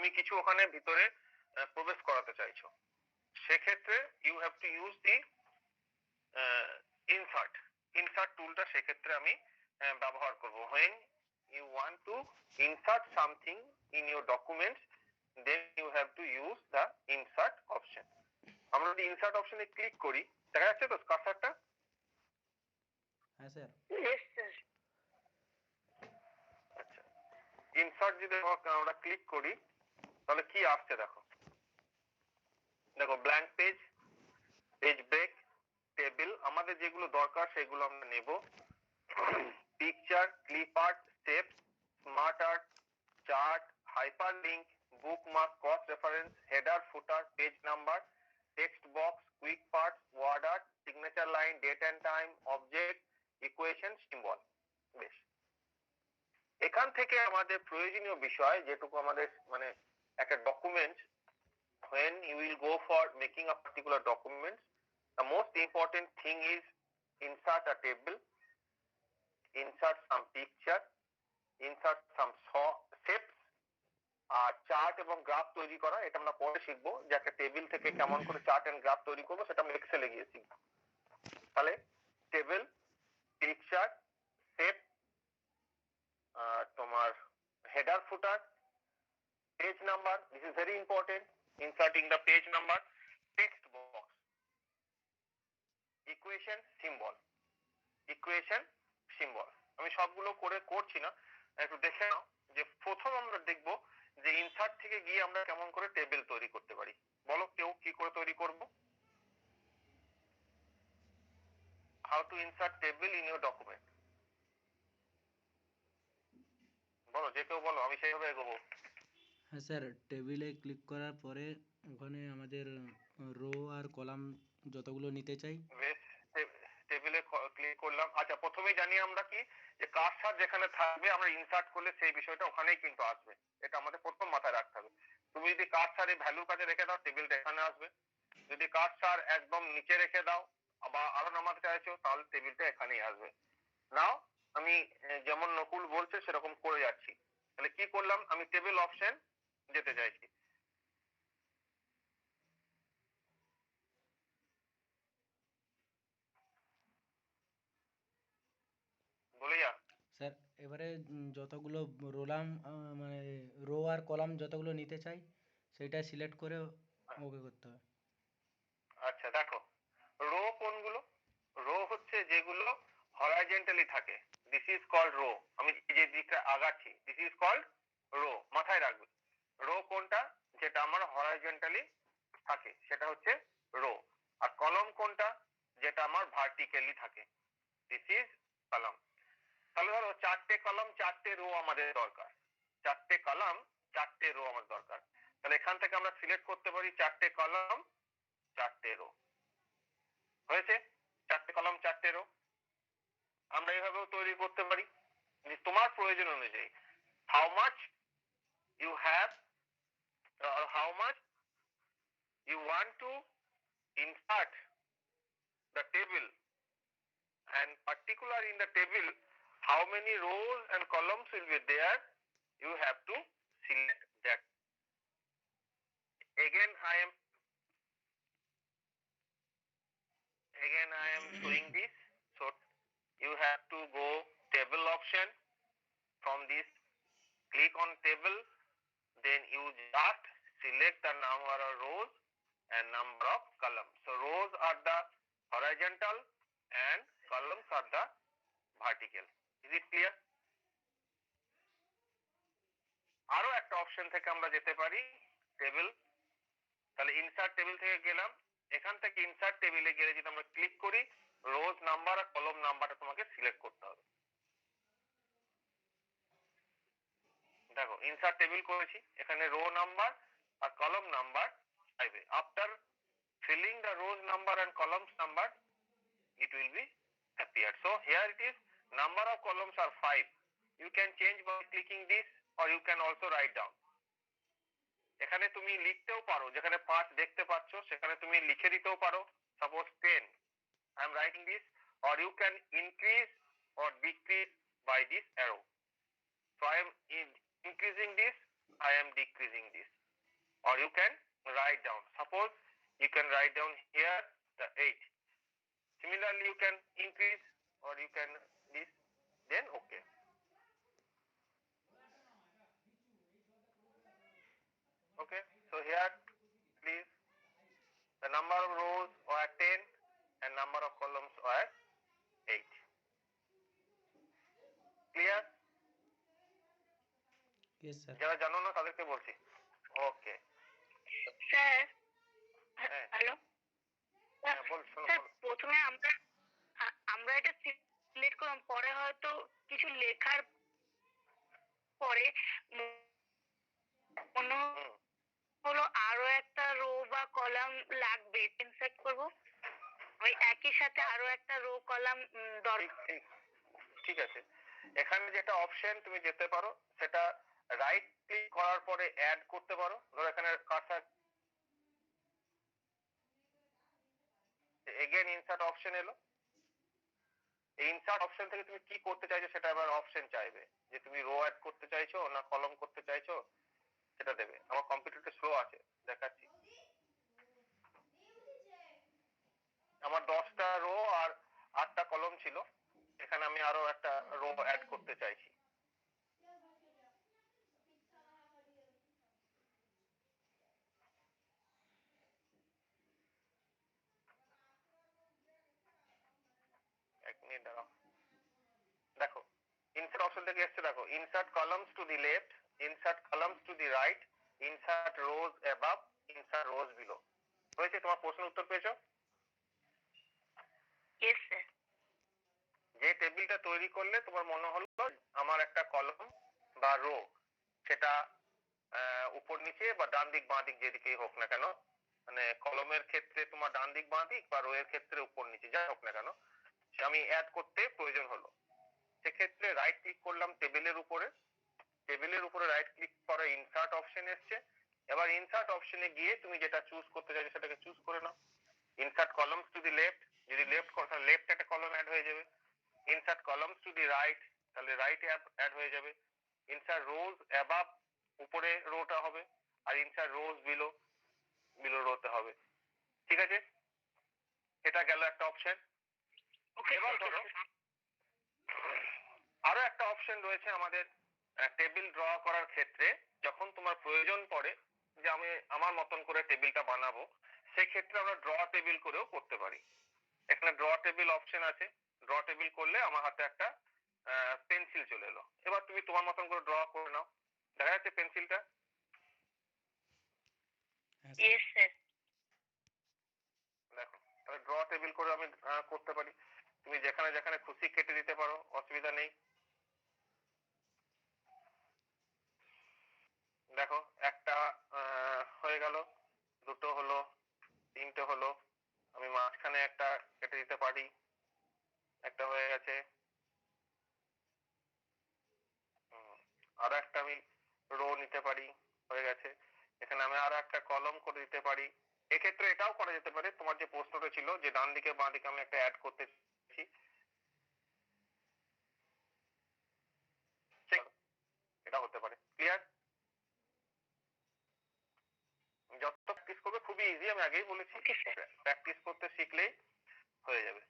তুমি কিছু ওখানে ভিতরে প্রবেশ করাতে চাইছো, সেক্ষেত্রে you have to use the insert insert টুলটা সেক্ষেত্রে আমি ব্যবহার করব। when you want to insert something in your documents, then you have to use the insert option. আমরা যদি ইনসার্ট অপশনে ক্লিক করি, দেখা যাচ্ছে তো কার্সারটা? হ্যাঁ স্যার। আচ্ছা, ইনসার্ট যদি আমরা ক্লিক করি তাহলে কি আসছে দেখো, দেখো blank page, page break, table, আমাদের যেগুলো দরকার সেগুলো আমরা নেব। Picture, clip art, step, smart art, chart, hyper link, bookmark, cross reference, header, footer, page number, text box, quick parts, word art, signature line, date and time, object, equation, symbol. বেশ, এখান থেকে আমাদের প্রয়োজনীয় বিষয় যেটুকু আমাদের মানে একটা document, when you will go for making a particular document, the most important thing is insert a table, insert some picture, insert some shapes, R chart এবং গ্রাফ তৈরি করা। এটা আমরা পরে শিখবো যে একটা টেবিল থেকে কেমন করে চার্ট এন্ড গ্রাফ তৈরি করবো, সেটা আমরা এক্সেলে গিয়ে শিখবো। তাহলে টেবিল, পিকচার, শেপ, তোমার header, footer, page number, this is very important, inserting the page number, text box, equation, symbol, equation, symbol. আমি সবগুলো করে করছি না, একটু দেখে নাও যে প্রথম আমরা দেখব যে ইনসার্ট থেকে গিয়ে আমরা কেমন করে টেবিল তৈরি করতে পারি। বলো কেউ কি করে তৈরি করব? How to insert table in your document, বলো, যে কেউ বলো, আমি সেইভাবে এগোবো। হ্যাঁ স্যার, টেবিলে ক্লিক করার পরে ওখানে আমাদের রো আর কলাম যতগুলো নিতে চাই। বেশ, টেবিলে ক্লিক করলাম। আচ্ছা, প্রথমেই জানি আমরা কি যে কার্সার যেখানে থাকবে আমরা ইনসার্ট করলে সেই বিষয়টা ওখানেই কিন্তু আসবে, এটা আমাদের প্রথম মাথায় রাখতে হবে। তুমি যদি কার্সার এই ভ্যালুর কাছে রেখে দাও, টেবিলটা এখানে আসবে। যদি কার্সার একদম নিচে রেখে দাও বা আরো নামাতে চাইছো, তাহলে টেবিলটা এখানেই আসবে। নাও আমি যেমন নকুল বলছে সেরকম করে যাচ্ছি। তাহলে কি করলাম, আমি টেবিল অপশন যেতে চাইছি। বলিয়া স্যার এবারে যতগুলো রোলাম মানে রো আর কলাম যতগুলো নিতে চাই সেটা সিলেক্ট করে ওকে করতে হবে। আচ্ছা, দেখো রো কোনগুলো, রো হচ্ছে যেগুলো হরাইজন্টালি থাকে, দিস ইজ কল্ড রো। আমি যে দিকটা আগাচ্ছি দিস ইজ কল্ড রো, মাথায় রাখবে। রো কোনটা, যেটা আমার হরাইজন্টালি থাকে সেটা হচ্ছে রো। আর কলম কোনটা, যেটা আমার ভার্টিক্যালি থাকে, দিস ইজ কলাম। তাহলে ধরো চারটে কলাম চারটে রো আমাদের দরকার, চারটে কলাম চারটে রো আমার দরকার। তাহলে এখান থেকে আমরা সিলেক্ট করতে পারি চারটে কলাম চারটে রো। হয়েছে, চারটে কলাম চারটে রো। আমরা এভাবেও তৈরি করতে পারি তোমার প্রয়োজন অনুযায়ী। How much you have, how much you want to insert the table, and particular in the table how many rows and columns will be there, you have to select that. Again I am showing this. So you have to go table option, from this click on table, then you just select the number of rows and number of columns. So rows are the horizontal and columns are the vertical. Is it clear? আরো একটা option থেকে আমরা যেতে পারি table. তাহলে insert table থেকে গেলাম, এখান থেকে ইনসার্ট টেবিলে গেলে যদি আমরা ক্লিক করি, রোজ নাম্বার আর কলম নাম্বারটা তোমাকে সিলেক্ট করতে হবে। দেখো ইনসার্ট টেবিল করেছি, এখানে রো নাম্বার আর কলম নাম্বার চাইবে। After filling the rows number and columns number, it will be appeared. So here it is, number of columns are 5. You can change by clicking this, or you can also write down. এখানে তুমি লিখতেও পারো, যেখানে 5 দেখতে পাচ্ছ সেখানে তুমি লিখে দিতেও পারো, suppose 10 I am writing this, or you can increase or decrease by this arrow. So I am increasing this, I am decreasing this. Or you can write down. Suppose you can write down here the 8. Similarly, you can increase or you can this. Then okay. Okay. So here, please, the number of rows were 10 and number of columns were 8. Clear? yes sir. যারা জানো না তাদেরকে বলছি। Okay sir হ্যাঁ hello হ্যাঁ বল শোনো sir বলো। প্রথমে আমরা এটা সিলেক্ট করলাম, পরে হয়তো কিছু লেখার পরে মনে হুম হলো আরো একটা রো বা কলাম লাগবে, ইনসার্ট করব, ওই একই সাথে আরো একটা রো কলাম ঠিক দরকার। ঠিক ঠিক আছে। এখানে যেটা অপশন তুমি যেতে পারো সেটা রাইট ক্লিক করার পরে অ্যাড করতে পারো। ধরো এখানে কার্সার এগেন ইনসার্ট অপশন এলো। এই ইনসার্ট অপশন থেকে তুমি কি করতে চাইছো সেটা আবার অপশন চাইবে, যে তুমি রো অ্যাড করতে চাইছো না কলম করতে চাইছো সেটা দেবে। আমার কম্পিউটারটা স্লো আছে, দেখাচ্ছি। আমার 10টা রো আর 8টা কলম ছিল, এখানে আমি আরো একটা রো অ্যাড করতে চাইছি। এক মিনিট দাঁড়াও। দেখো ইনসার্ট অপশন থেকে এসছে, দেখো insert columns to the left, insert columns to the right, insert rows above, insert rows below. হয়েছে? তোমার প্রশ্নের উত্তর পেয়েছো? Yes sir. যে টেবিলটা তৈরি করলে তোমার মনে হলো আমার একটা কলম বা রো, সেটা উপর নিচে বা ডান দিক বাঁ দিক যেদিকেই হোক না কেন, মানে কলমের ক্ষেত্রে তোমার ডান দিক বাঁ দিক বা রো এর ক্ষেত্রে উপর নিচে যাই হোক না কেন, আমি অ্যাড করতে প্রয়োজন হলো, সেক্ষেত্রে রাইট ক্লিক করলাম টেবিলের উপরে। টেবিলের উপরে রাইট ক্লিক করে ইনসার্ট অপশন এসছে। এবার ইনসার্ট অপশনে গিয়ে তুমি যেটা চুজ করতে চাইছো সেটাকে চুজ করে নাও। Insert columns to the left, যদি লেফট করো তাহলে লেফট একটা কলম অ্যাড হয়ে যাবে। Insert columns to the right, তাহলে রাইট অ্যাড হয়ে যাবে। ইনসার্ট রোজ অ্যাবাভ, উপরে রোটা হবে, আর ইনসার্ট রোজ বিলো, বিলো রোতে হবে। ঠিক আছে, এটা গেল একটা অপশন। এবার ধরো আরো একটা অপশন রয়েছে আমাদের টেবিল ড্র করার ক্ষেত্রে। যখন তোমার প্রয়োজন পড়ে যে আমি আমার মতন করে টেবিলটা বানাবো, সেক্ষেত্রে আমরা ড্র টেবিল করেও করতে পারি। এখানে ড্র টেবিল অপশন আছে। ড্র টেবিল করলে আমার হাতে একটা পেন্সিল চলে এলো। এবার তুমি তোমার মতন করে ড্র করে নাও। দেখা যাচ্ছে পেন্সিলটা? হ্যাঁ ইয়েস স্যার। স্যার। দেখো, তাহলে ড্র টেবিল করে আমি করতে পারি। তুমি যেখানে যেখানে খুশি কেটে দিতে পারো, অসুবিধা নেই। দেখো একটা হয়ে গেল, দুটো হলো, তিনটে হলো। আমি মাঝখানে একটা কেটে দিতে পারি, একটা হয়ে গেছে। আরো একটা আমি রো নিতে পারি, হয়ে গেছে। এখানে আমি আরো একটা কলম করে দিতে পারি। এক্ষেত্রে এটাও করা যেতে পারে, তোমার যে প্রশ্নটা ছিল যে ডান দিকে বাঁ দিকে আমি একটা অ্যাড করতে চাইছি, এটা হতে পারে। ক্লিয়ার? যত প্র্যাকটিস করবে খুবই ইজি, আমি আগেই বলেছি, প্র্যাকটিস করতে শিখলেই হয়ে যাবে।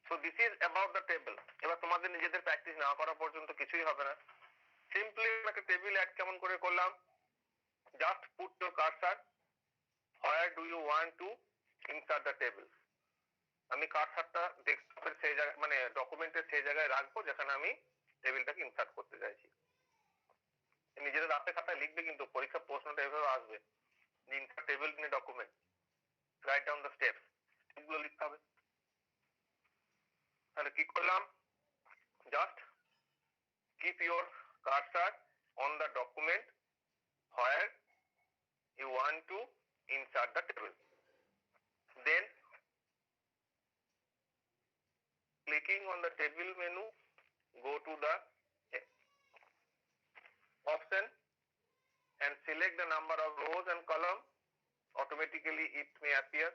So this is about the table. এবার তোমাদের নিজেদের প্র্যাকটিস না করা পর্যন্ত কিছুই হবে না। সিম্পলি একটা টেবিল অ্যাড কেমন করে করলাম, just put your cursor where do you want to insert the table. আমি কার্সারটা ডেস্কটপের সেই জায়গায়, মানে ডকুমেন্টের সেই জায়গায় রাখবো যেখানে আমি টেবিলটাকে ইনসার্ট করতে চাইছি। নিজেদের রাতে খাতায় লিখবে, কিন্তু পরীক্ষা প্রশ্নটা এভাবে আসবে, insert table in a document, write down the steps, এগুলো লিখতে হবে। তাহলে কি করলাম, just keep your cursor on the document where you want to insert the table. Then clicking on the table menu, go to the option and select the number of rows and columns. Automatically it may appear.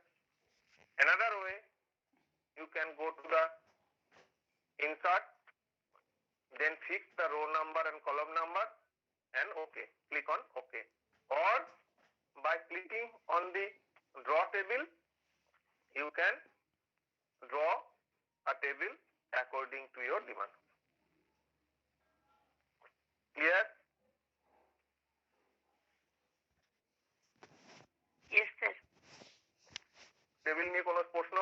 Another way, you can go to the insert, then fix the row number and column number, and OK. Click on OK. Or by clicking on the draw table, you can draw a table according to your demand. Clear? Yes, sir. Table নিয়ে কোনো প্রশ্ন?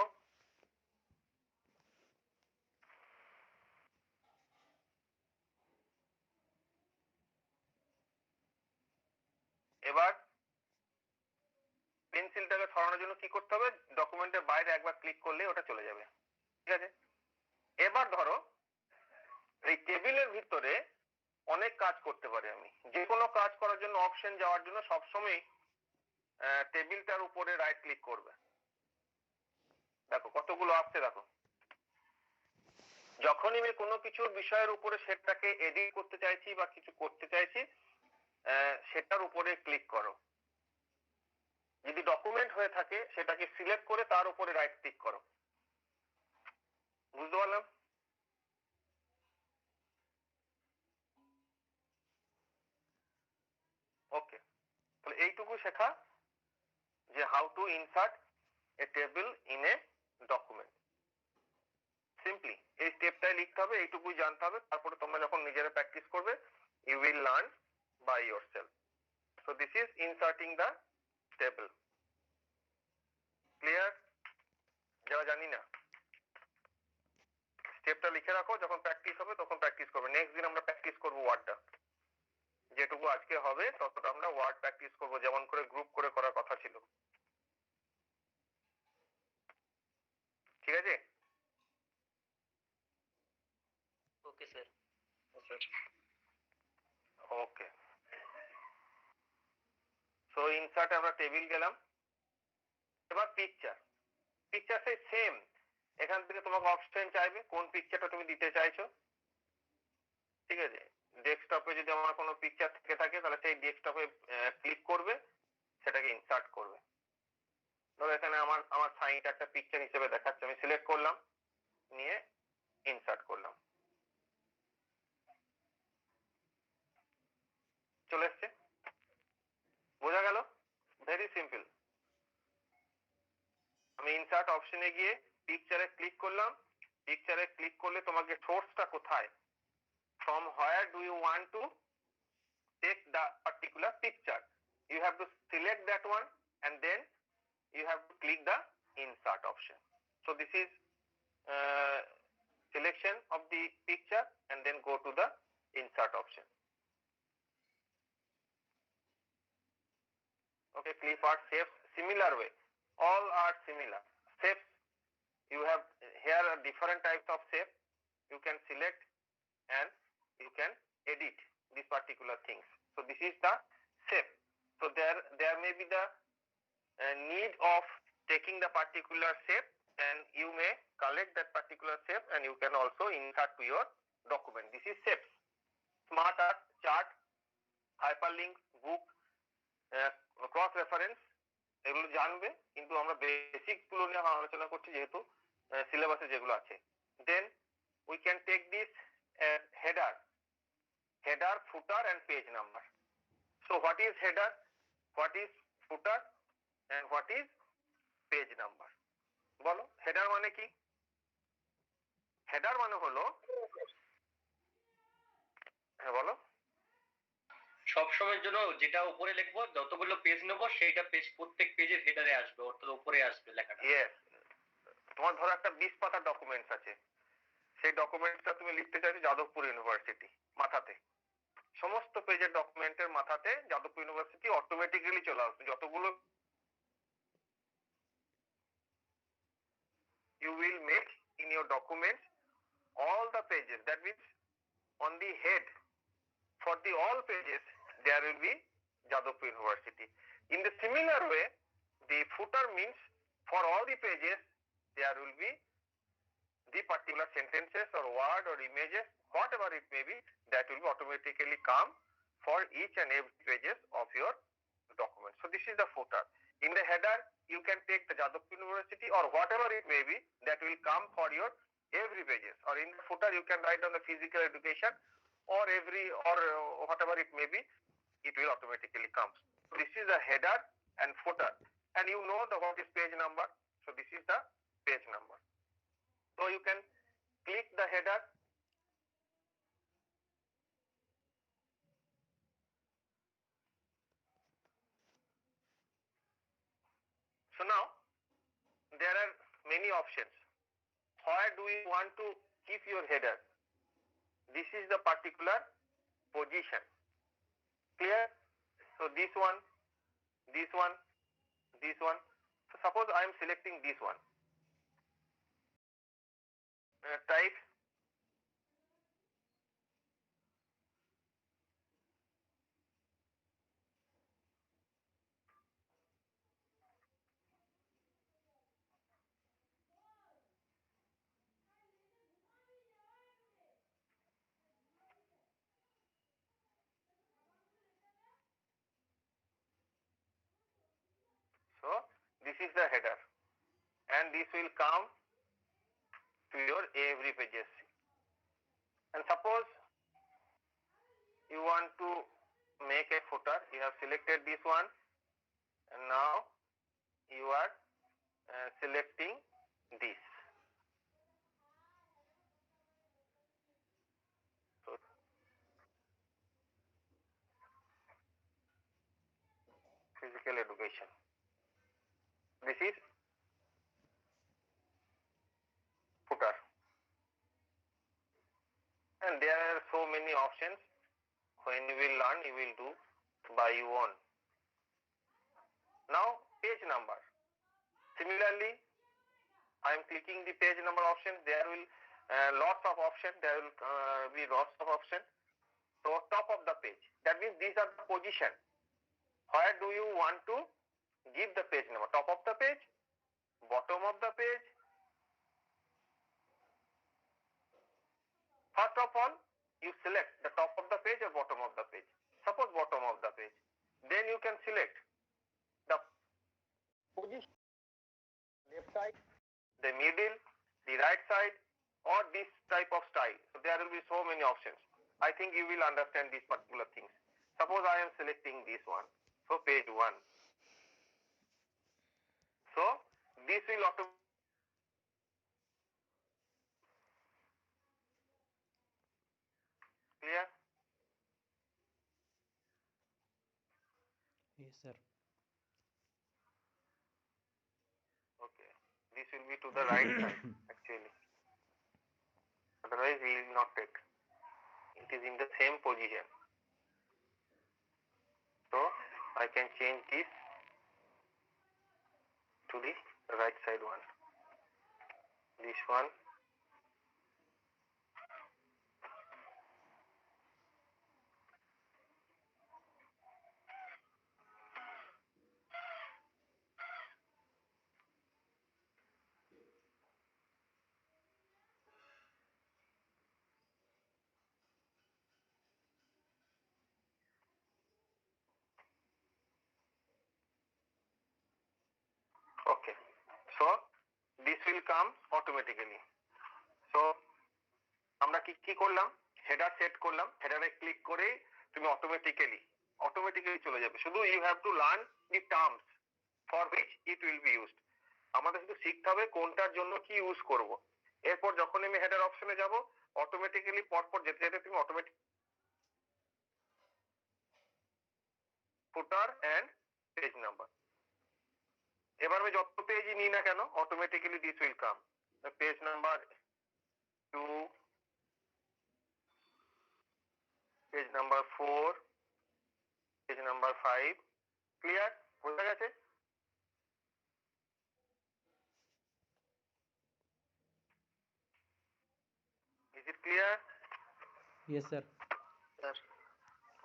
এবার পেন্সিলটাকে সরানোর জন্য কি করতে হবে? ডকুমেন্টের বাইরে একবার ক্লিক করলে ওটা চলে যাবে। ঠিক আছে? এবার ধরো এই টেবিলের ভিতরে অনেক কাজ করতে পারি আমি। যে কোনো কাজ করার জন্য অপশন যাওয়ার জন্য সবসময় টেবিলটার উপরে রাইট ক্লিক করবে। দেখো কতগুলো আসছে দেখো। যখনই আমি কোনো কিছুর বিষয়ের উপরে সেটাকে এডিট করতে চাইছি বা কিছু করতে চাইছি, সেটার উপরে ক্লিক করো। যদি ডকুমেন্ট হয়ে থাকে সেটাকে সিলেক্ট করে তার উপরে রাইট ক্লিক করো। বুঝতে পারলাম? ওকে, তাহলে এইটুকু শেখা যে how to insert A table in a document. Simply এই স্টেপটাই লিখতে হবে, এইটুকুই জানতে হবে, তারপরে তোমরা যখন নিজেরা প্র্যাকটিস করবে you will learn by yourself. So this is inserting the table. Clear? যারা জানি না স্টেপটা লিখে রাখো, যখন প্র্যাকটিস হবে তখন প্র্যাকটিস করবে। নেক্সট দিন আমরা প্র্যাকটিস করবো ওয়ার্ডটা, যেটুকু আজকে হবে ততটা আমরা ওয়ার্ড প্র্যাকটিস করবো, যেমন করে গ্রুপ করে করার কথা ছিল। ঠিক আছে? Okay sir. ওকে, সো ইনসার্টে আমরা টেবিল গেলাম। এবার পিকচার। পিকচার সেই সেম, এখান থেকে তোমাকে অপশন চাইবে কোন পিকচারটা তুমি দিতে চাইছো। ঠিক আছে? ডেস্কটপে যদি আমার কোনো পিকচার থেকে থাকে তাহলে সেই ডেস্কটপে ক্লিক করবে, সেটাকে ইনসার্ট করবে। ধরো এখানে আমার সাইনটা একটা পিকচার হিসেবে দেখাচ্ছে, আমি সিলেক্ট করলাম, নিয়ে ইনসার্ট করলাম, চলে এসছে। বোঝা গেল? Very simple. আমি ইনসার্ট অপশনে গিয়ে পিকচারে ক্লিক করলাম। পিকচারে ক্লিক করলে তোমাকে সোর্সটা কোথায়, from where do you want to take the particular picture, you have to select that one and then you have to click the insert option. So this is selection of the picture and then go to the insert option. Okay, clip art shapes similar way, all are similar shapes. You have here are different types of shape, you can select and you can edit these particular things. So this is the shape. So there may be the need of taking the particular shape and you may collect that particular shape and you can also insert to your document. This is shapes. Smart art, chart, hyperlink, book, cross reference, এগুলো জানবে, কিন্তু আমরা basic গুলো নিয়ে আলোচনা করছি যেহেতু সিলেবাসে যেগুলো আছে। Then we can take this header, footer and page number. So what is header, what is footer and what is page number? বলো হেডার মানে কি? হেডার মানে হলো, হ্যাঁ বলো। সব সময়ের জন্য যেটা উপরে লিখবো, যতগুলো পেজ নেবো সেইটা পেজ প্রত্যেক পেজের হেডারে আসবে, অর্থাৎ উপরে আসবে লেখাটা। ইয়েস, তোমার ধরো একটা 20 পাতার ডকুমেন্টস আছে, সেই ডকুমেন্টসটা তুমি লিখতে চাইছো যাদবপুর ইউনিভার্সিটি, মাথাতে সমস্ত পেজের ডকুমেন্টের মাথাতে যাদবপুর ইউনিভার্সিটি অটোমেটিক্যালি চলে আসবে। যতগুলো you will make in your documents, all the pages, that means on the head for the all pages there will be Jadavpur University. In the similar way, the footer means for all the pages there will be the particular sentences or word or images, whatever it may be, that will be automatically come for each and every pages of your document. So this is the footer. In the header you can take the Jadavpur University or whatever it may be, that will come for your every pages, or in the footer you can write down the physical education or every or whatever it may be, it will automatically come. So this is the header and footer, and you know the what is page number. So this is the page number. So you can click the header. So now there are many options. Where do you want to keep your header? This is the particular position. Clear? So this one, this one, this one. So suppose I am selecting this one. Type so this is the header, and this will come to your every pages. And suppose you want to make a footer, you have selected this one, and now you are selecting this. So physical education. This is footer, and there are so many options. When you will learn, you will do by your own. Now page number. Similarly, I am clicking the page number option. There will lots of options. There will be lots of options. So top of the page. That means these are the position. Where do you want to give the page number? Top of the page, bottom of the page. First of all, you select the top of the page or bottom of the page. Suppose bottom of the page. Then you can select the position, left side, the middle, the right side, or this type of style. So there will be so many options. I think you will understand these particular things. Suppose I am selecting this one. So page 1. So this will automatically. Clear? Yes, sir. Okay. This will be to the right side actually. Otherwise we will not take. It is in the same position. So I can change this to the right side one. This one. Okay. So this will come automatically. So আমরা কি করলাম, header set করলাম, হেডারে click করে তুমি automatically চলে যাবে। শুধু you have to learn the terms for which it will be used. আমাদের শুধু শিখতে হবে কোনটার জন্য কি ইউজ করব। এরপর যখন আমি হেডার অপশনে যাব, অটোমেটিক্যালি পরপর যেতে যেতে তুমি automatic footer and page number. এবার আমি যত পেজই নিই না কেন, automatically this will come. Page number 2, page number 4, page number 5. Clear? বোঝা গেছে? Is it clear? Yes, sir. Yes.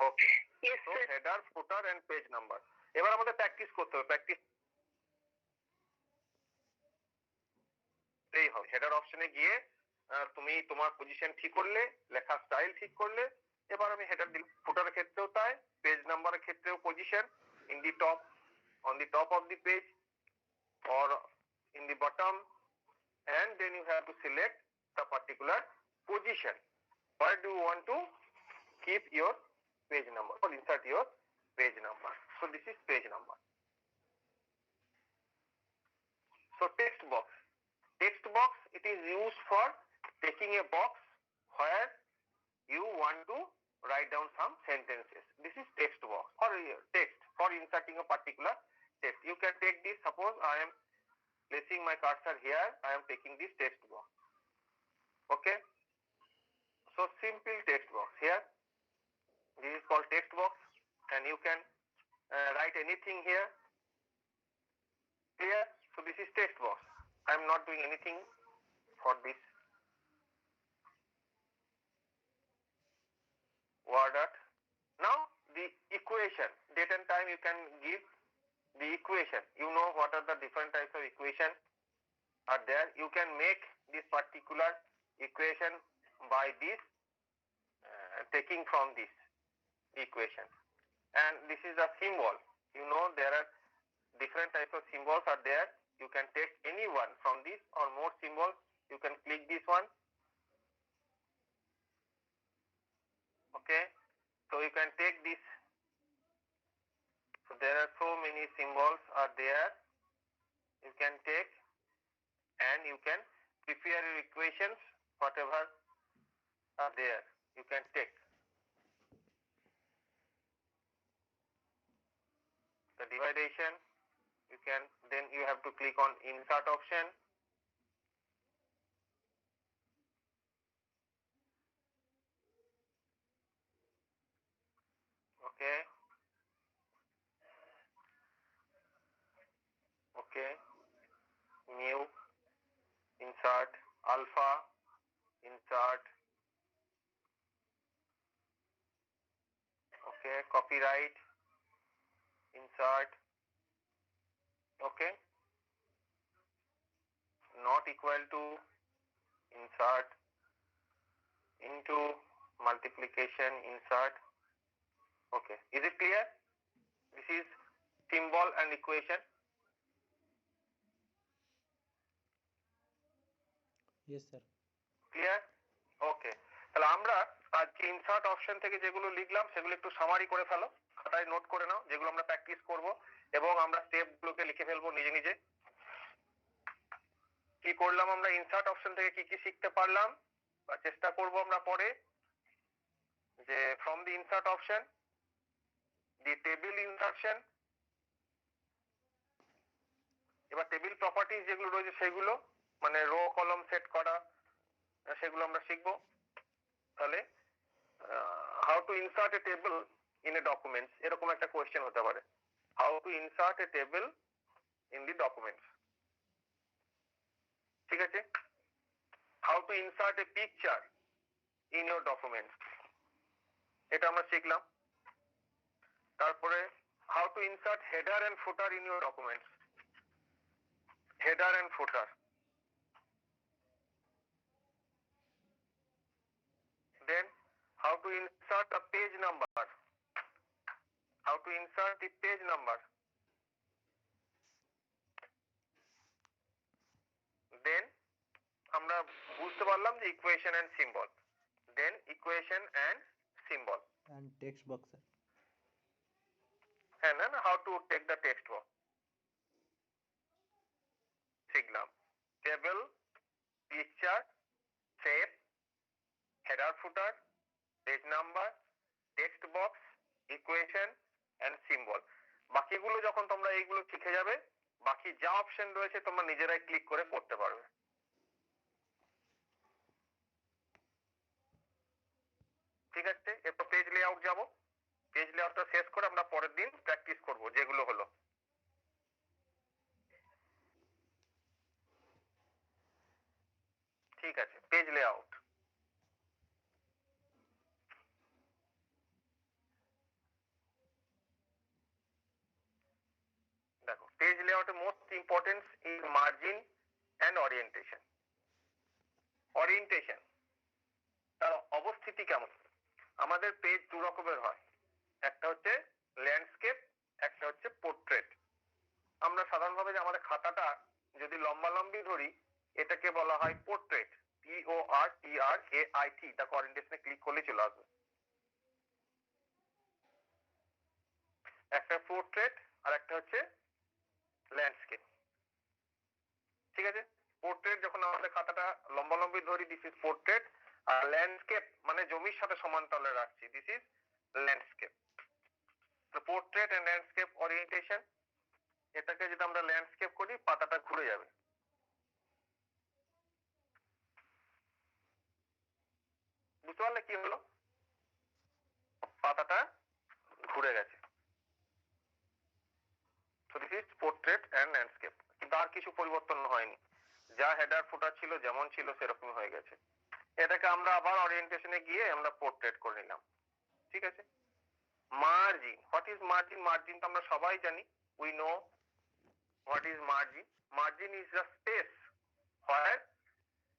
Okay. Yes, So sir. header, footer and page number. এবার আমাদের প্র্যাকটিস করতে হবে। প্র্যাকটিস এই হবে। হেডার অপশনে গিয়ে তুমি তোমার পজিশন ঠিক করলে, লেখা স্টাইল ঠিক করলে, এবার আমি হেডার দিলাম। ফুটারের ক্ষেত্রেও তাই, পেজ নাম্বারের ক্ষেত্রেও position in the top, on the top of the page or in the bottom, and then you have to select the particular position. Where do you want to keep your page number or insert your page number. So this is page number. So text box. Text box, it is used for taking a box where you want to write down some sentences. This is text box or text for inserting a particular text. You can take this, suppose I am placing my cursor here, I am taking this text box. Okay. So simple text box here. This is called text box and you can write anything here. Clear? So this is text box. I am not doing anything for this word art. Now the equation, date and time, you can give the equation. You know what are the different types of equation are there. You can make this particular equation by this taking from this equation. And this is a symbol. You know there are different types of symbols are there. You can take any one from this or more symbols. You can click this one. Okay. So you can take this. So there are so many symbols are there. You can take and you can prepare your equations, whatever are there. You can take. The dividation, you can, then you have to click on insert option. Okay. Okay. New, insert, alpha, insert. Okay. Copyright, insert. Okay. Not equal to, insert. Into, multiplication, insert. Okay. Is it clear? This is symbol and equation. Yes sir. Clear? Okay, তাহলে আমরা আজকে insert option থেকে যেগুলো লিখলাম সেগুলো একটু summary করে ফেলো, খাতায় নোট করে নাও, যেগুলো আমরা প্র্যাকটিস করব এবং আমরা স্টেপগুলোকে লিখে ফেলবো নিজে নিজে। কি করলাম আমরা ইনসার্ট অপশন থেকে কি কি শিখতে পারলাম বা চেষ্টা করব আমরা পরে, যে from the insert option the table insertion, এবার টেবিল প্রপার্টিজ যেগুলো রয়েছে সেগুলো মানে রো কলম সেট করা সেগুলো আমরা শিখবো। তাহলে how to insert a table in a documents, এরকম একটা কোয়েশ্চেন হতে পারে, how to insert a table in the documents. ঠিক আছে, how to insert a picture in your documents, এটা আমরা শিখলাম। তারপরে how to insert header and footer in your documents, header and footer. Then how to insert a page number, how to insert the page number. Then আমরা বুঝতে পারলাম যে equation and symbol, then equation and symbol and text box sir. হ্যাঁ না, how to take the text box শিখলাম। Table, picture, shape, header footer, page number, text box, equation and symbol. বাকিগুলো যখন তোমরা এইগুলো শিখে যাবে, বাকি যা অপশন রয়েছে তোমরা নিজেরাই ক্লিক করে করতে পারবে। ঠিক আছে, এরপর পেজ লেআউট যাব। পেজ লেআউটটা শেষ করে আমরা পরের দিন প্র্যাকটিস করব যেগুলো হলো। ঠিক আছে, পেজ লেআউট। দেখো পেজ লেআউটের most importance is margin and orientation. Orientation তার অবস্থিতি কেমন? আমাদের পেজ দু রকমের হয়, একটা হচ্ছে ল্যান্ডস্কেপ, একটা হচ্ছে পোর্ট্রেট। আমরা সাধারণভাবে যে আমাদের খাতাটা যদি লম্বালম্বি ধরি, এটাকে বলা হয় পোর্ট্রেট, PORTRAIT। দেখো ওরিয়েন্টেশনে ক্লিক করলে চলে আসবে। একটা পোর্ট্রেট আর একটা হচ্ছে ল্যান্ডস্কেপ। ঠিক আছে, পোর্ট্রেট যখন আমাদের খাতাটা লম্বালম্বি ধরি, দিস ইজ পোর্ট্রেট, আর ল্যান্ডস্কেপ মানে জমির সাথে সমান্তরালে রাখছি, দিস ইজ ল্যান্ডস্কেপ। তো পোর্ট্রেট এন্ড ল্যান্ডস্কেপ ওরিয়েন্টেশন, এটাকে যদি আমরা ল্যান্ডস্কেপ করি পাতাটা ঘুরে যাবে। বুঝতে পারলে কি হলো? পাতাটা ঘুরে গেছে। So this is portrait and landscape, কিন্তু আর কিছু পরিবর্তন হয়নি, যা হেডার ফুটার ছিল যেমন ছিল সেরকম হয়ে গেছে। এটাকে আমরা আবার ওরিয়েন্টেশনে গিয়ে আমরা পোর্ট্রেট করে নিলাম। ঠিক আছে, margin, what is margin? Margin তো আমরা সবাই জানি, we know what is margin. Margin is the space where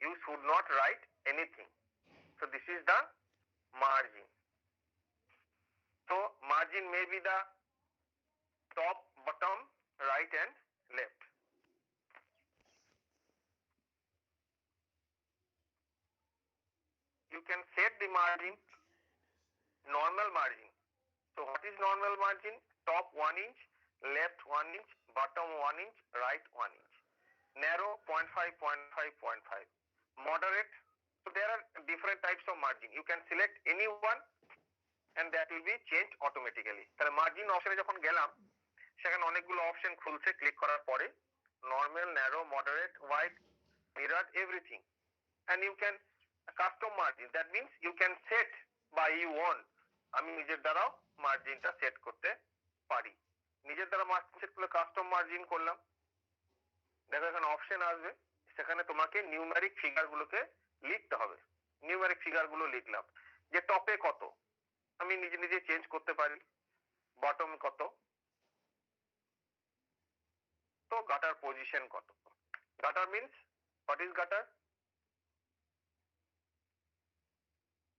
you should not write anything, so this is the margin. So margin may be the top, bottom, right and left. You can set the margin, normal margin. So what is normal margin? Top 1 inch, left 1 inch, bottom 1 inch, right 1 inch. Narrow 0.5, 0.5, 0.5. Moderate. So there are different types of margin. You can select any one and that will be changed automatically. তাহলে margin অপশনে যখন গেলাম সেখানে অনেকগুলো option খুলছে, click করার পরে normal, narrow, moderate, wide, mirror, everything, and you can custom margin, that means you can set by you want. আমি নিজের দ্বারাও মার্জিনটা সেট করতে পারি। নিজের দ্বারা মার্জিন সেট করলে কাস্টম মার্জিন করলাম, দেখো এখানে অপশন আসবে, সেখানে তোমাকে নিউমেরিক ফিগার গুলোকে লিখতে হবে। নিউমেরিক ফিগার গুলো লিখলাম, যে টপে কত আমি নিজে নিজে চেঞ্জ করতে পারি, বটম কত, তো গাটার পজিশন কত। Gutter means what is gutter?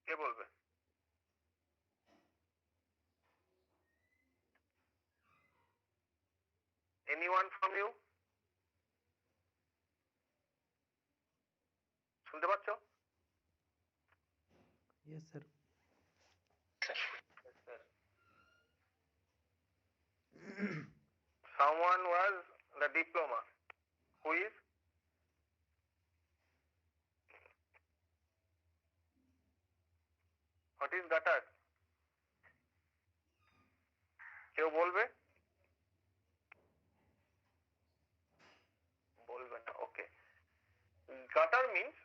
কে বলবে? Anyone from you? শুনতে পাচ্ছ? Yes sir. Someone was the diploma. Who is? What is gutter? কেউ বলবে? বলবে না, ওকে। Gutter means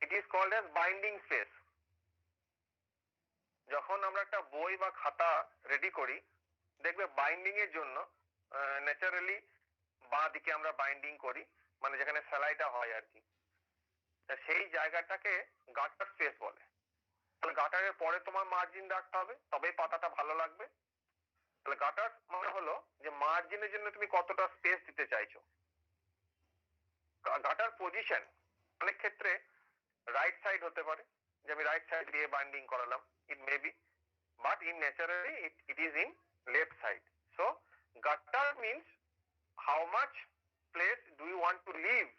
it is called as binding space. যখন আমরা একটা বই বা খাতা রেডি করি, দেখবে বাইন্ডিং এর জন্য ন্যাচারালি বাঁ দিকে আমরা বাইন্ডিং করি, মানে যেখানে সেলাইটা হয় আর কি, সেই জায়গাটাকে গাটার স্পেস বলে। তাহলে গাটারের পরে তোমার মার্জিন রাখতে হবে, তবেই পাতাটা ভালো লাগবে। তাহলে গাটার মানে হলো যে মার্জিনের জন্য তুমি কতটা স্পেস দিতে চাইছো। গাটার পজিশন অনেক ক্ষেত্রে রাইট সাইড হতে পারে, যে আমি রাইট সাইড দিয়ে বাইন্ডিং করালাম, it may be, but in naturally it is in left side. So gutter means how much place do you want to leave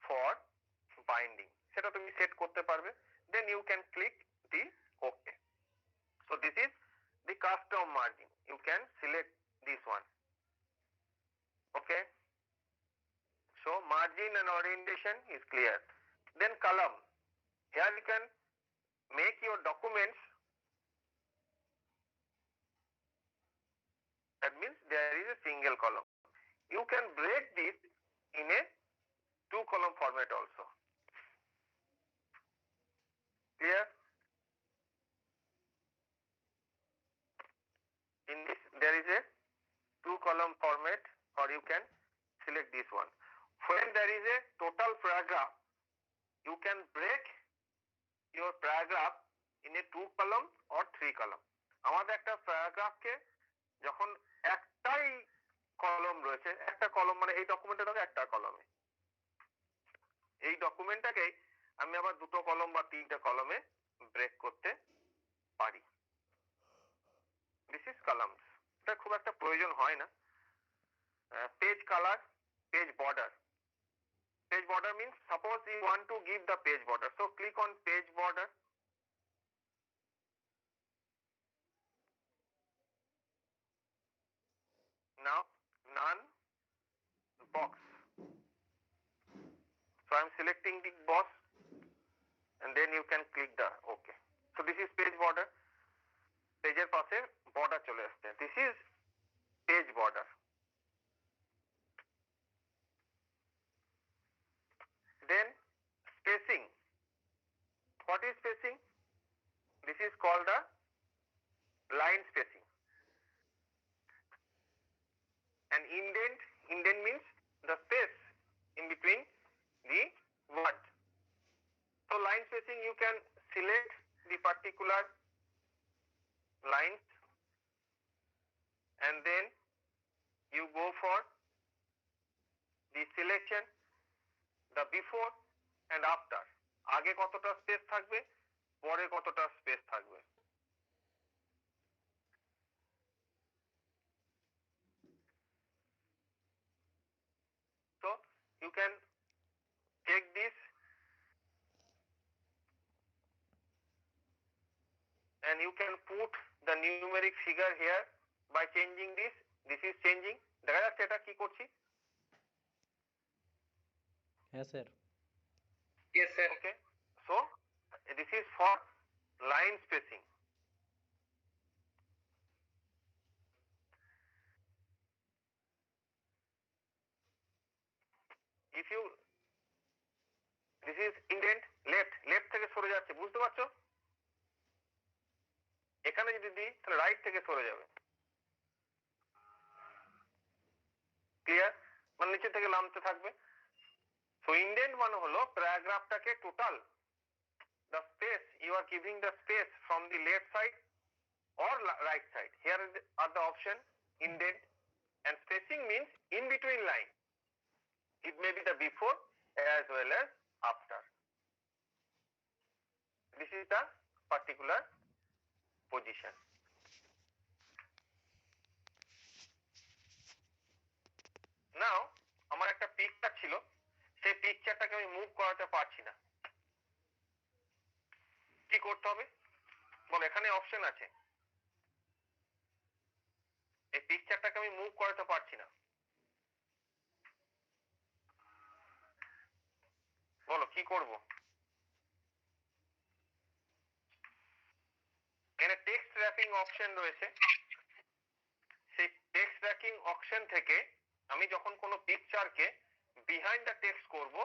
for binding, সেটা তুমি সেট করতে পারবে, then you can click the OK. So this is the custom margin, you can select this one. Okay, so margin and orientation is clear. Then column, here you can make your documents. That means there is a single column. You can break this in a 2-column format also. Clear? In this there is a 2-column format, or you can select this one. When there is a total paragraph, you can break your paragraph in a 2-column or 3-column. আমাদের একটা প্যারাগ্রাফকে যখন একটাই কলম রয়েছে, একটা কলম মানে এই ডকুমেন্টে থাকে একটা কলমে, এই ডকুমেন্টটাকে আমি আবার 2টো কলম বা 3টে কলমে ব্রেক করতে পারি। This is columns. এটা খুব একটা প্রয়োজন হয় না। Page colour, page border. Page border means suppose you want to give the page border, so click on page border. Now none box. So I am selecting the box and then you can click the OK. So this is page border. পেজের পাশে border চলে আসছে। This is page border. Then spacing. What is spacing? This is called the line spacing. And indent means the space in between the word. So line spacing, you can select the particular lines and then you go for the selection, the before and after. আগে কতটা space থাকবে, পরে কতটা space থাকবে। So you can check this and you can put the numeric figure here by changing this. This is changing. দেখা যাচ্ছে এটা কি করছি? হ্যাঁ sir. Yes, sir. Okay. So this is for line spacing. If you this is indent, left থেকে সরে যাচ্ছে, বুঝতে পারছো? এখানে যদি দিই তাহলে রাইট থেকে সরে যাবে। ক্লিয়ার? মানে নিচে থেকে নামতে থাকবে। সো ইন্ডেন্ট মানে হলো প্যারাগ্রাফটাকে total the space, you are giving the space from the left side or right side. Here are the option indent, and spacing means in between line. It may be the before as well as after. This is the particular position. Now আমার একটা picture ছিল, সেই পিকচারটাকে আমি move করাতে পারছি না। কি করতে হবে বল? এখানে অপশন আছে, এই পিকচারটাকে আমি মুভ করাতে পারছি না। বলো কি করব? এখানে টেক্সট র্যাপিং অপশন রয়েছে, সেই টেক্সট র্যাপিং অপশন থেকে আমি যখন কোনো পিকচারকে বিহাইন্ড দ্য টেক্সট করব,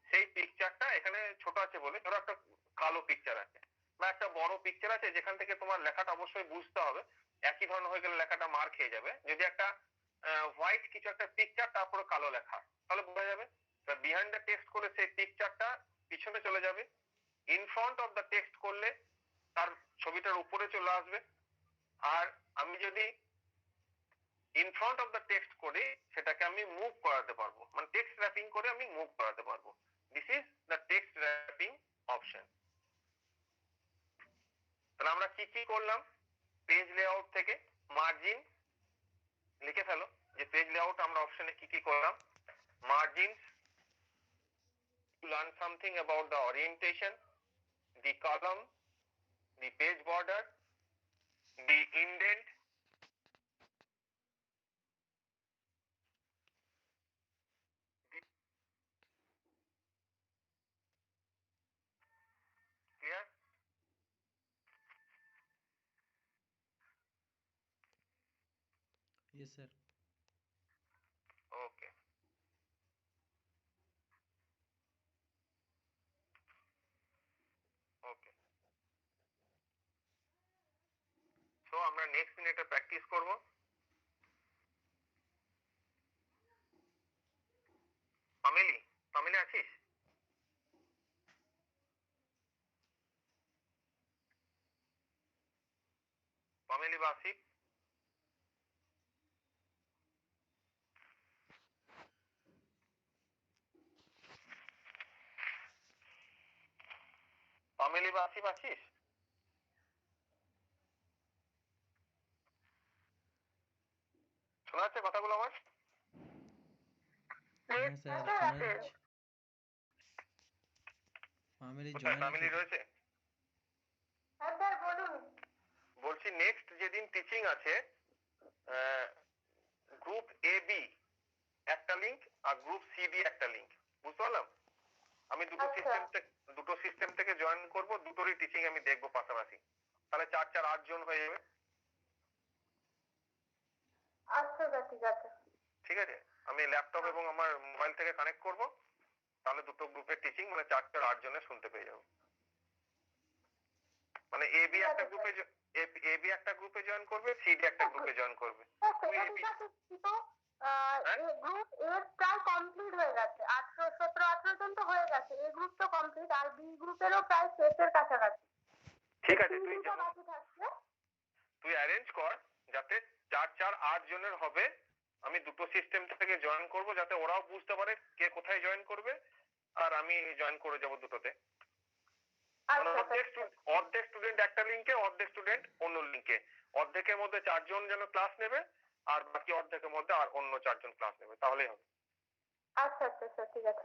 সেই পিকচারটা এখানে ছোট আছে বলে, ধরো একটা কালো পিকচার আছে বা একটা বড় পিকচার আছে যেখান থেকে তোমার লেখাটা অবশ্যই বুঝতে হবে, একই ধরনের হয়ে গেলে লেখাটা মার খেয়ে যাবে। যদি একটা হোয়াইট কিছু একটা পিকচার তারপরে কালো লেখা, তাহলে বোঝা যাবে। বিহাইন্ড দ্য টেক্সট করলে সেই পিকচারটা পিছনে চলে যাবে, in front of the text করলে তার ছবিটার উপরে চলে আসবে। আর আমি যদি in front of the text করে সেটাকে আমি মুভ করাতে পারবো, মানে টেক্সট র্যাপিং করে আমি মুভ করাতে পারবো। This is the text wrapping option. তাহলে আমরা কি কি করলাম? পেজ লেআউট থেকে মার্জিন লিখে ফেলো যে পেজ লেআউট আমরা অপশনে কি কি করলাম। Margins, you learn something about the orientation, the column, the page border, the indent, clear? Yes sir. Okay. Okay. So আমরা নেক্সট দিন এটা প্র্যাকটিস করব। পামেলি আছিস? পামেলি বা আসিফ? পামেলি বা আসিফ আছিস? শোনা যাচ্ছে কথাগুলো আমার? হ্যাঁ স্যার শোনা যাচ্ছে। ফ্যামিলি জয়েন ফ্যামিলি রয়েছে? বলছি নেক্সট যেদিন টিচিং আছে, গ্রুপ এ বি একটা লিংক আর গ্রুপ সি বি একটা লিংক, বুঝতে পারলাম? আমি দুটো সিস্টেম থেকে জয়েন করব, দুটোরই টিচিং আমি দেখবো পাশাপাশি, তাহলে 4 8 জন হয়ে যাবে। আচ্ছা স্যার, ঠিক আছে। ঠিক আছে, আমি ল্যাপটপ এবং আমার মোবাইল থেকে কানেক্ট করব, তাহলে দুটো গ্রুপের টিচিং মানে 4 8 জনের শুনতে পেয়ে যাবো। মানে এ বি একটা গ্রুপে জয়েন করবে, সি ডি একটা গ্রুপে জয়েন করবে। গ্রুপ এ প্রায় কমপ্লিট হয়ে গেছে, 17 18 জন তো হয়ে গেছে, এ গ্রুপ তো কমপ্লিট, আর বি গ্রুপেরও প্রায় শেষের কাছাকাছি। ঠিক আছে, তুই বাকি থাকছে। অ্যারেঞ্জ কর যাতে 4 4 8 জনের হবে। আমি দুটো সিস্টেম থেকে জয়েন করব যাতে ওরাও বুঝতে পারে কে কোথায় জয়েন করবে, আর আমি জয়েন করে যাব দুটোতে। অর্ধেক স্টুডেন্ট একটা লিংকে, অর্ধেক স্টুডেন্ট অন্য লিংকে, অর্ধেকের মধ্যে 4 জন যেন ক্লাস নেবে আর বাকি অর্ধেকের মধ্যে আর অন্য 4 জন ক্লাস নেবে, তাহলেই হবে। আচ্ছা আচ্ছা স্যার, ঠিক আছে।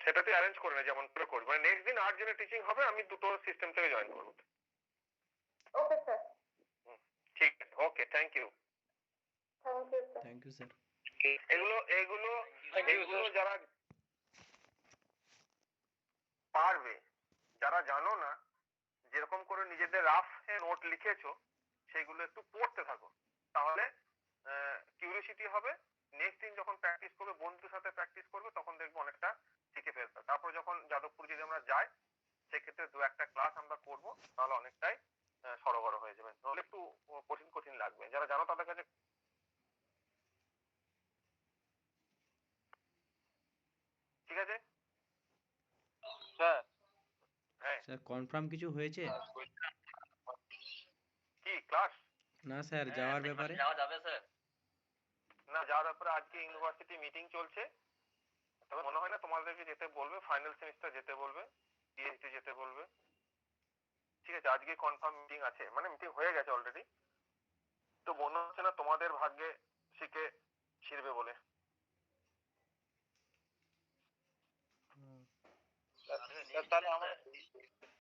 সেটা তুই অ্যারেঞ্জ করে নে যেমন করে করবি, মানে নেক্সট দিন 8 জনের টিচিং হবে, আমি দুটো সিস্টেম থেকে জয়েন করব। Okay sir. ঠিক আছে, okay, thank you. Thank you sir. এগুলো যারা পারবে, যারা জানো না, যেরকম করে নিজেদের রাফ নোট লিখেছো সেগুলো একটু পড়তে থাকো, তাহলে কিউরিওসিটি হবে। নেক্সট দিন যখন প্র্যাকটিস করবে, বন্ধুদের সাথে প্র্যাকটিস করবে, তখন দেখবো অনেকটা শিখে ফেলবে। তারপর যখন যাদবপুর যদি আমরা যাই, সেক্ষেত্রে 2 1টা ক্লাস আমরা করবো, তাহলে অনেকটাই সরগর হয়ে যাবে। তাহলে একটু কঠিন কঠিন লাগবে, যারা জানো তাদের কাছে। ঠিক আছে স্যার? হ্যাঁ স্যার কনফার্ম কিছু হয়েছে? কি ক্লাস? না স্যার, যাওয়ার ব্যাপারে। যাওয়া যাবে স্যার? না, যাওয়ার ব্যাপারে আজকে ইউনিভার্সিটি মিটিং চলছে, তবে মনে হয় না তোমাদেরকে যেতে বলবে, ফাইনাল সেমিস্টার যেতে বলবে, পিএইচডি যেতে বলবে। ঠিক আছে, আজকে কনফার্ম মিটিং আছে, মানে মিটিং হয়ে গেছে অলরেডি, তো মনে হচ্ছে না তোমাদের ভাগ্যে শিখে ছিড়বে বলে। হুম। তাহলে আমার